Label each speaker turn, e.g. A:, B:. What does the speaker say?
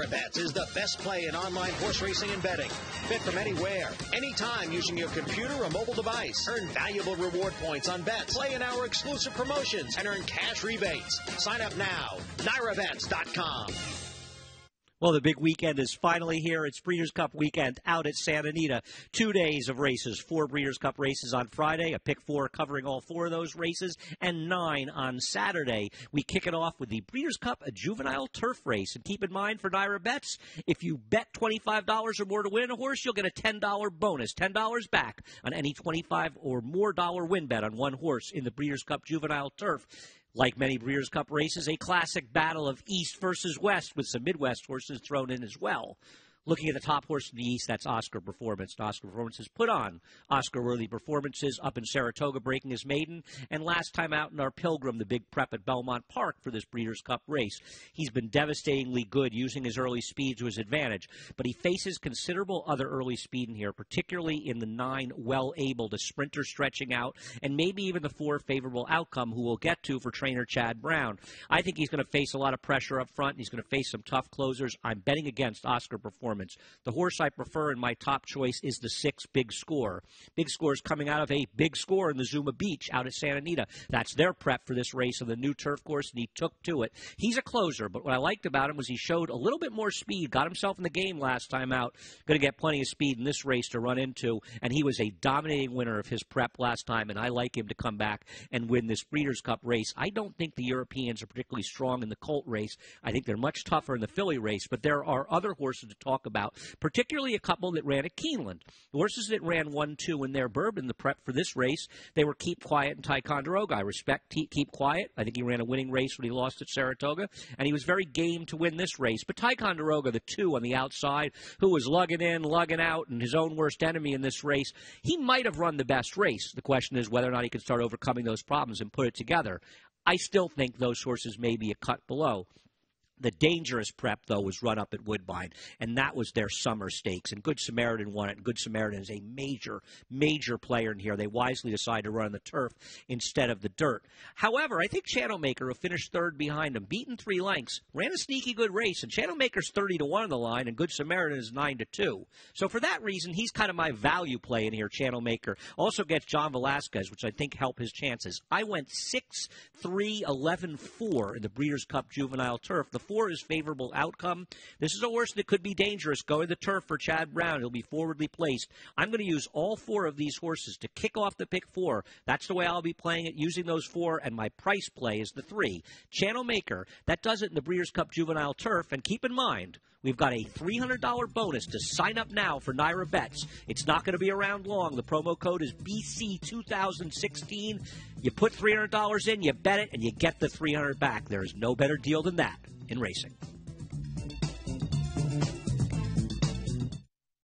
A: Naira Bets is the best play in online horse racing and betting. Bet from anywhere, anytime using your computer or mobile device. Earn valuable reward points on bets. Play in our exclusive promotions and earn cash rebates. Sign up now. NairaBets.com.
B: Well, the big weekend is finally here. It's Breeders' Cup weekend out at Santa Anita. 2 days of races, 4 Breeders' Cup races on Friday, a pick 4 covering all 4 of those races, and 9 on Saturday. We kick it off with the Breeders' Cup Juvenile Turf race. And keep in mind for Naira Bets, if you bet $25 or more to win a horse, you'll get a $10 bonus, $10 back on any $25 or more win bet on one horse in the Breeders' Cup Juvenile Turf. Like many Breeders' Cup races, a classic battle of East versus West with some Midwest horses thrown in as well. Looking at the top horse in the East, that's Oscar Performance. Oscar Performance has put on Oscar-worthy performances up in Saratoga, breaking his maiden, and last time out in our Pilgrim, the big prep at Belmont Park for this Breeders' Cup race. He's been devastatingly good using his early speed to his advantage, but he faces considerable other early speed in here, particularly in the 9 well-abled, a sprinter stretching out, and maybe even the 4 favorable outcome, who we'll get to for trainer Chad Brown. I think he's going to face a lot of pressure up front. He's going to face some tough closers. I'm betting against Oscar Performance. The horse I prefer in my top choice is the 6 Big Score. Big Score is coming out of a big score in the Zuma Beach out at Santa Anita. That's their prep for this race on the new turf course, and he took to it. He's a closer, but what I liked about him was he showed a little bit more speed, got himself in the game last time out, going to get plenty of speed in this race to run into, and he was a dominating winner of his prep last time, and I like him to come back and win this Breeders' Cup race. I don't think the Europeans are particularly strong in the colt race. I think they're much tougher in the filly race, but there are other horses to talk about, particularly a couple that ran at Keeneland. The horses that ran 1-2 in their Bourbon, the prep for this race, they were Keep Quiet and Ticonderoga. I respect Keep Quiet. I think he ran a winning race when he lost at Saratoga, and he was very game to win this race. But Ticonderoga, the 2 on the outside, who was lugging in, lugging out, and his own worst enemy in this race, he might have run the best race. The question is whether or not he can start overcoming those problems and put it together. I still think those horses may be a cut below. The dangerous prep, though, was run up at Woodbine, and that was their summer stakes. And Good Samaritan won it. And Good Samaritan is a major, major player in here. They wisely decided to run on the turf instead of the dirt. However, I think Channelmaker, who finished 3rd behind him, beaten 3 lengths, ran a sneaky good race. And Channelmaker's 30-1 on the line, and Good Samaritan is 9-2. So for that reason, he's kind of my value play in here. Channelmaker also gets John Velasquez, which I think help his chances. I went 6-3-11-4 in the Breeders' Cup Juvenile Turf. The 4 is favorable outcome. This is a horse that could be dangerous going to the turf for Chad Brown. He'll be forwardly placed. I'm going to use all 4 of these horses to kick off the pick 4. That's the way I'll be playing it, using those 4, and my price play is the 3. Channelmaker, that does it in the Breeders' Cup Juvenile Turf, and keep in mind, we've got a $300 bonus to sign up now for Naira Bets. It's not going to be around long. The promo code is BC2016. You put $300 in, you bet it, and you get the $300 back. There is no better deal than that in racing.